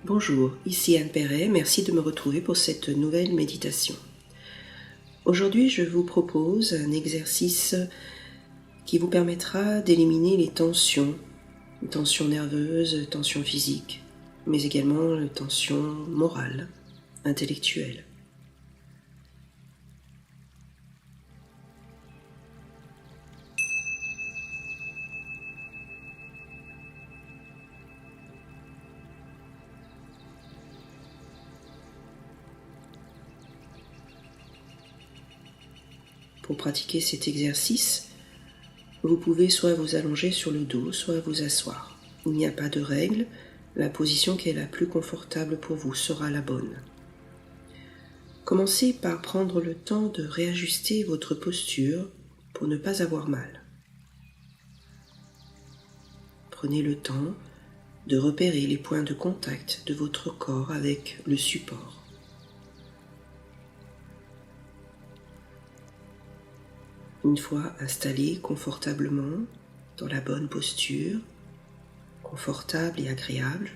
Bonjour, ici Anne Perret, merci de me retrouver pour cette nouvelle méditation. Aujourd'hui, je vous propose un exercice qui vous permettra d'éliminer les tensions nerveuses, tensions physiques, mais également les tensions morales, intellectuelles. Pour pratiquer cet exercice, vous pouvez soit vous allonger sur le dos, soit vous asseoir. Il n'y a pas de règle, la position qui est la plus confortable pour vous sera la bonne. Commencez par prendre le temps de réajuster votre posture pour ne pas avoir mal. Prenez le temps de repérer les points de contact de votre corps avec le support. Une fois installé confortablement dans la bonne posture, confortable et agréable,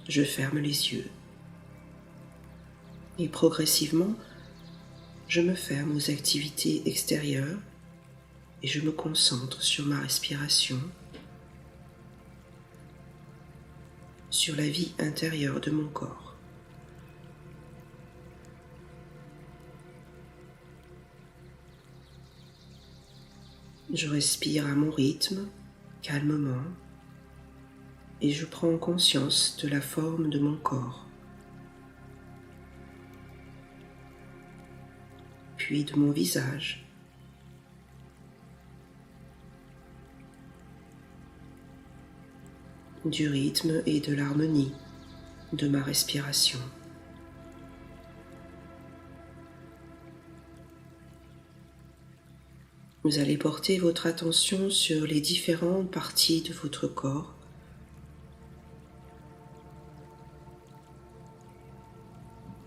je ferme les yeux. Et progressivement, je me ferme aux activités extérieures et je me concentre sur ma respiration, sur la vie intérieure de mon corps. Je respire à mon rythme, calmement, et je prends conscience de la forme de mon corps, puis de mon visage, du rythme et de l'harmonie de ma respiration. Vous allez porter votre attention sur les différentes parties de votre corps.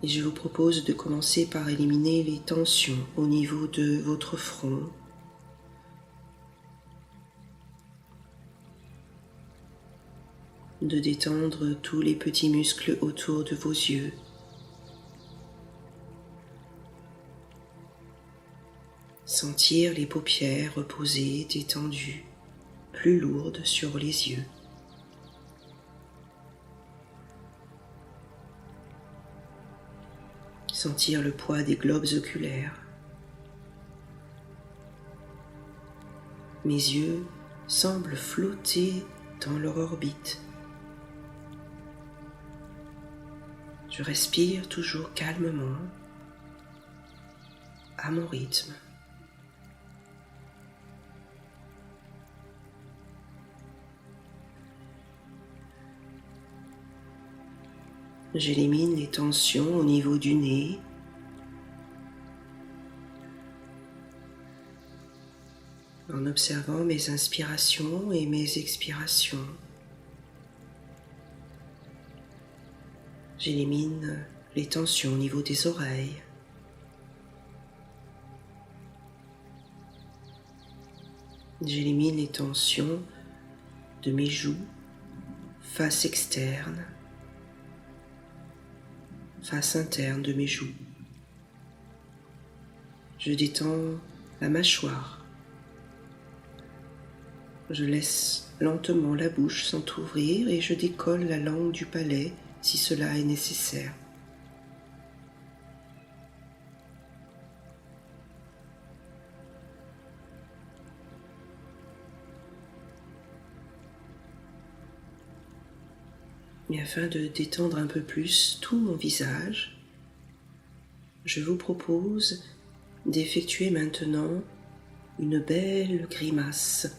Et je vous propose de commencer par éliminer les tensions au niveau de votre front, de détendre tous les petits muscles autour de vos yeux, sentir les paupières reposées, détendues, plus lourdes sur les yeux. Sentir le poids des globes oculaires. Mes yeux semblent flotter dans leur orbite. Je respire toujours calmement, à mon rythme. J'élimine les tensions au niveau du nez, en observant mes inspirations et mes expirations. J'élimine les tensions au niveau des oreilles. J'élimine les tensions de mes joues, face externe, face interne de mes joues. Je détends la mâchoire. Je laisse lentement la bouche s'entrouvrir et je décolle la langue du palais si cela est nécessaire. Et afin de détendre un peu plus tout mon visage, je vous propose d'effectuer maintenant une belle grimace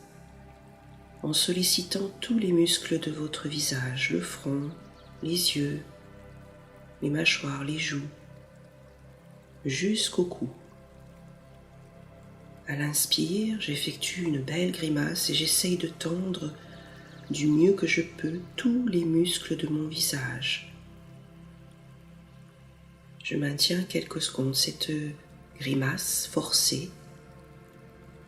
en sollicitant tous les muscles de votre visage, le front, les yeux, les mâchoires, les joues, jusqu'au cou. À l'inspire, j'effectue une belle grimace et j'essaye de tendre du mieux que je peux tous les muscles de mon visage. Je maintiens quelques secondes cette grimace forcée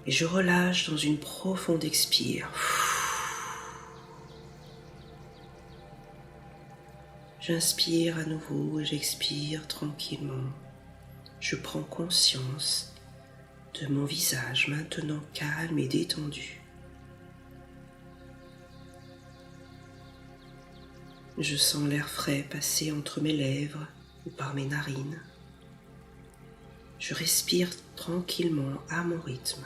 et je relâche dans une profonde expire. J'inspire à nouveau et j'expire tranquillement. Je prends conscience de mon visage maintenant calme et détendu. Je sens l'air frais passer entre mes lèvres ou par mes narines. Je respire tranquillement à mon rythme.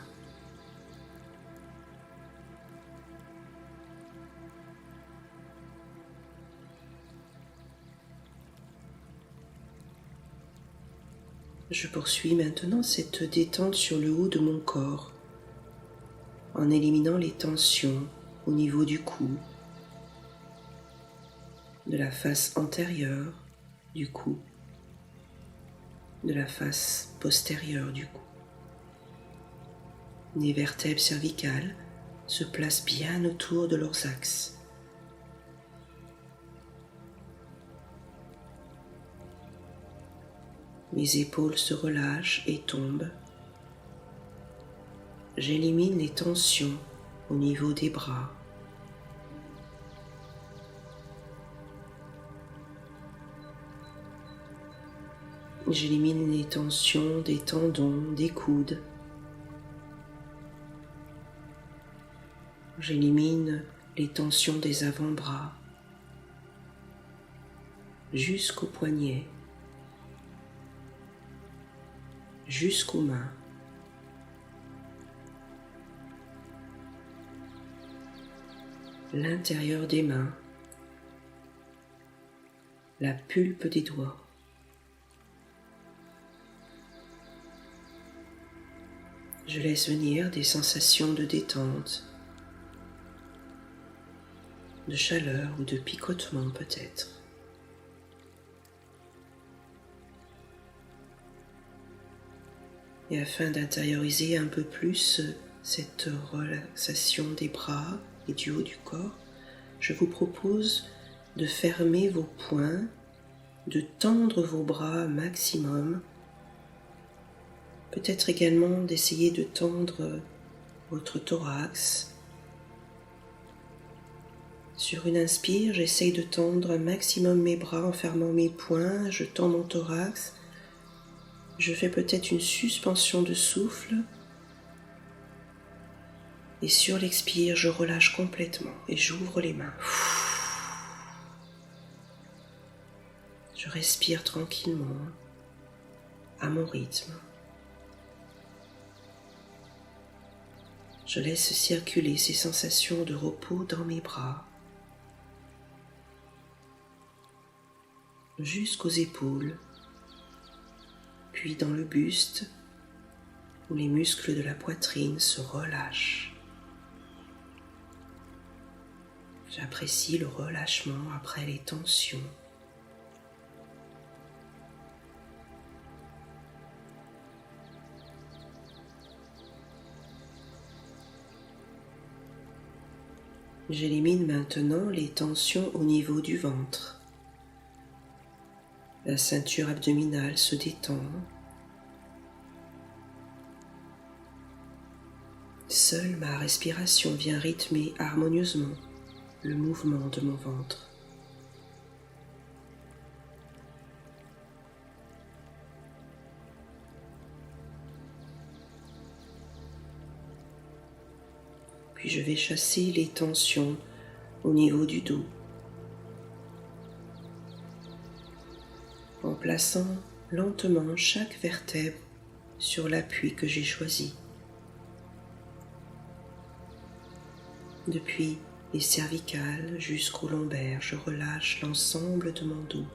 Je poursuis maintenant cette détente sur le haut de mon corps, en éliminant les tensions au niveau du cou, de la face antérieure du cou, de la face postérieure du cou. Les vertèbres cervicales se placent bien autour de leurs axes. Mes épaules se relâchent et tombent. J'élimine les tensions au niveau des bras. J'élimine les tensions des tendons, des coudes. J'élimine les tensions des avant-bras jusqu'aux poignets, jusqu'aux mains. L'intérieur des mains, la pulpe des doigts. Je laisse venir des sensations de détente, de chaleur ou de picotement peut-être. Et afin d'intérioriser un peu plus cette relaxation des bras et du haut du corps, je vous propose de fermer vos poings, de tendre vos bras maximum, peut-être également d'essayer de tendre votre thorax. Sur une inspire, j'essaye de tendre un maximum mes bras en fermant mes poings, je tends mon thorax. Je fais peut-être une suspension de souffle et sur l'expire, je relâche complètement et j'ouvre les mains. Je respire tranquillement à mon rythme. Je laisse circuler ces sensations de repos dans mes bras jusqu'aux épaules, puis dans le buste où les muscles de la poitrine se relâchent. J'apprécie le relâchement après les tensions. J'élimine maintenant les tensions au niveau du ventre. La ceinture abdominale se détend. Seule ma respiration vient rythmer harmonieusement le mouvement de mon ventre. Puis je vais chasser les tensions au niveau du dos en plaçant lentement chaque vertèbre sur l'appui que j'ai choisi. Depuis les cervicales jusqu'aux lombaires, je relâche l'ensemble de mon dos.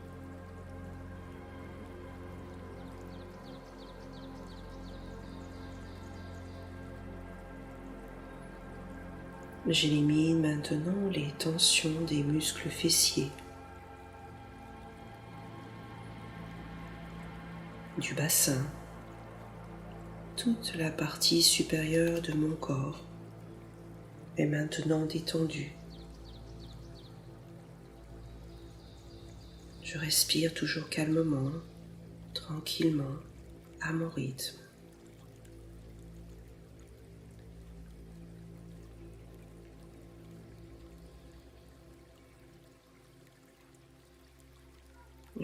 J'élimine maintenant les tensions des muscles fessiers, du bassin, toute la partie supérieure de mon corps est maintenant détendue. Je respire toujours calmement, tranquillement, à mon rythme.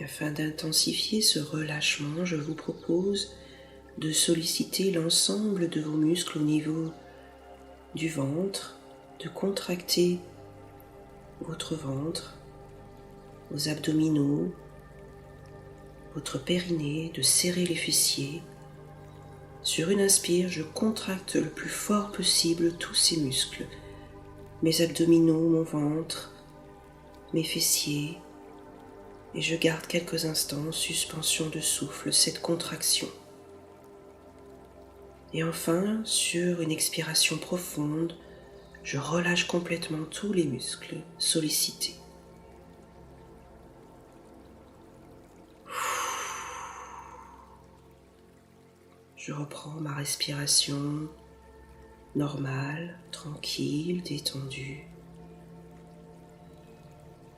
Afin d'intensifier ce relâchement, je vous propose de solliciter l'ensemble de vos muscles au niveau du ventre, de contracter votre ventre, vos abdominaux, votre périnée, de serrer les fessiers. Sur une inspire, je contracte le plus fort possible tous ces muscles, mes abdominaux, mon ventre, mes fessiers, et je garde quelques instants en suspension de souffle cette contraction. Et enfin, sur une expiration profonde, je relâche complètement tous les muscles sollicités. Je reprends ma respiration normale, tranquille, détendue.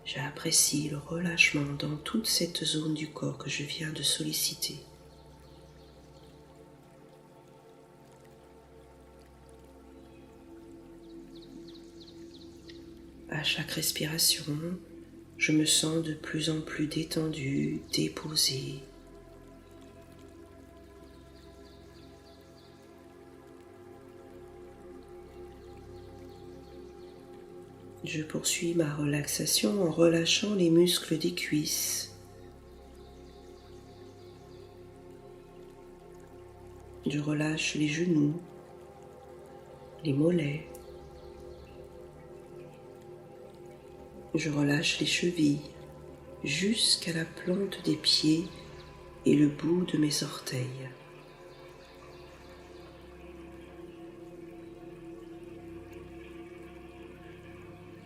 J'apprécie le relâchement dans toute cette zone du corps que je viens de solliciter. À chaque respiration, je me sens de plus en plus détendu, déposé. Je poursuis ma relaxation en relâchant les muscles des cuisses. Je relâche les genoux, les mollets. Je relâche les chevilles jusqu'à la plante des pieds et le bout de mes orteils.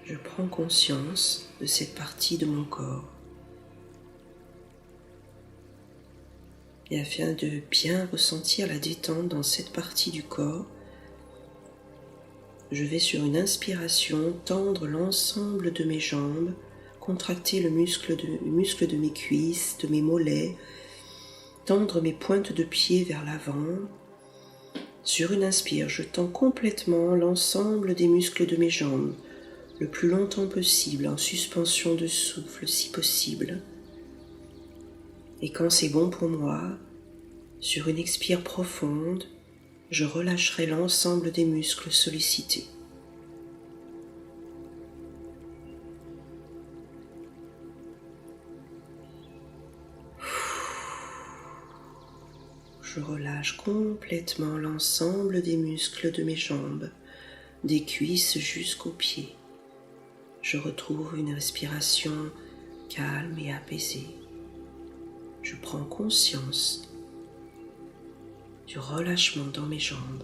Je prends conscience de cette partie de mon corps. Et afin de bien ressentir la détente dans cette partie du corps, je vais sur une inspiration tendre l'ensemble de mes jambes, contracter le muscle de mes cuisses, de mes mollets, tendre mes pointes de pied vers l'avant. Sur une inspire, je tends complètement l'ensemble des muscles de mes jambes, le plus longtemps possible, en suspension de souffle si possible. Et quand c'est bon pour moi, sur une expire profonde, je relâcherai l'ensemble des muscles sollicités. Je relâche complètement l'ensemble des muscles de mes jambes, des cuisses jusqu'aux pieds. Je retrouve une respiration calme et apaisée. Je prends conscience du relâchement dans mes jambes.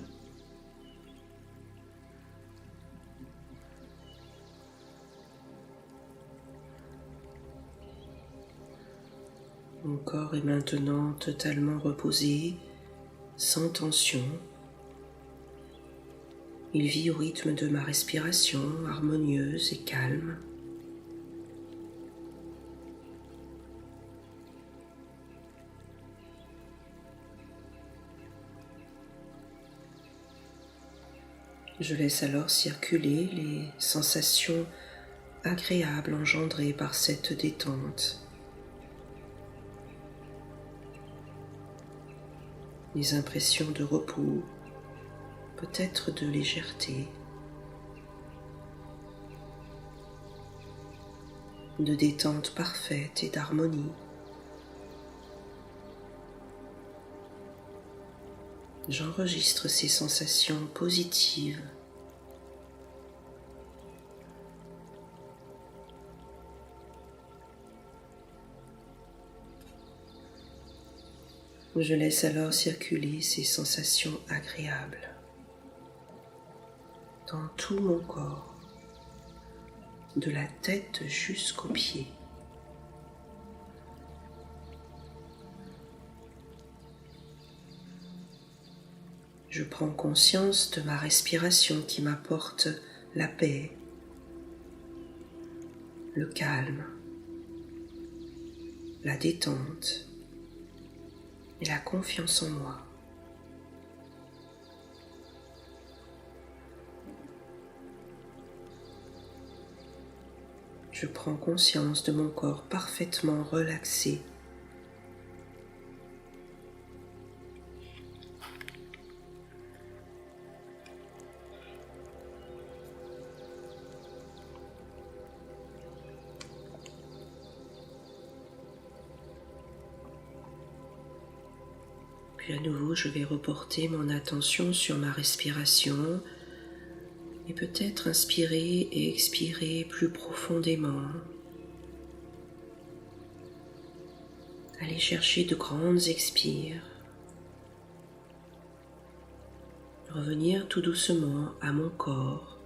Mon corps est maintenant totalement reposé, sans tension. Il vit au rythme de ma respiration, harmonieuse et calme. Je laisse alors circuler les sensations agréables engendrées par cette détente. Les impressions de repos, peut-être de légèreté, de détente parfaite et d'harmonie. J'enregistre ces sensations positives. Je laisse alors circuler ces sensations agréables dans tout mon corps, de la tête jusqu'aux pieds. Je prends conscience de ma respiration qui m'apporte la paix, le calme, la détente et la confiance en moi. Je Je prends conscience de mon corps parfaitement relaxé. Puis à nouveau, je vais reporter mon attention sur ma respiration et peut-être inspirer et expirer plus profondément. Aller chercher de grandes expires. Revenir tout doucement à mon corps.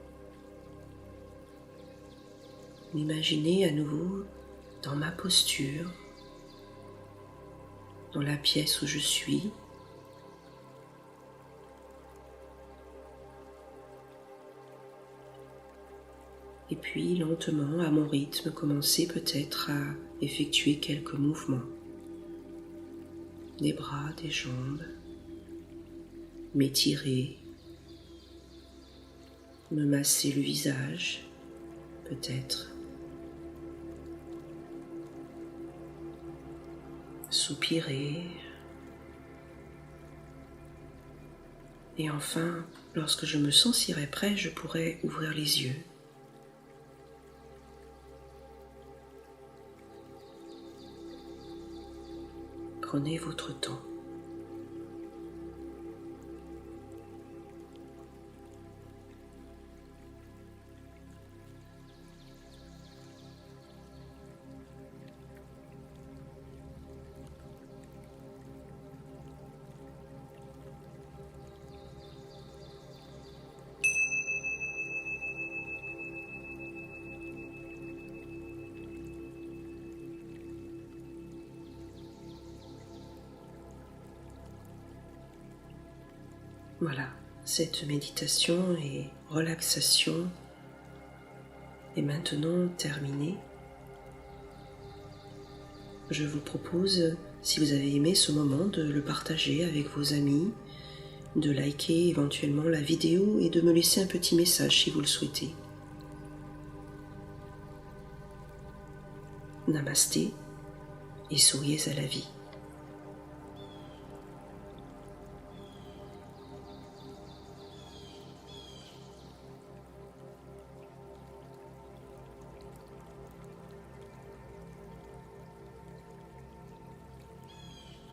M'imaginer à nouveau dans ma posture, dans la pièce où je suis. Et puis lentement, à mon rythme, commencer peut-être à effectuer quelques mouvements. Des bras, des jambes, m'étirer, me masser le visage, peut-être. Soupirer. Et enfin, lorsque je me sentirai prêt, je pourrai ouvrir les yeux. Prenez votre temps. Voilà, cette méditation et relaxation est maintenant terminée. Je vous propose, si vous avez aimé ce moment, de le partager avec vos amis, de liker éventuellement la vidéo et de me laisser un petit message si vous le souhaitez. Namasté et souriez à la vie.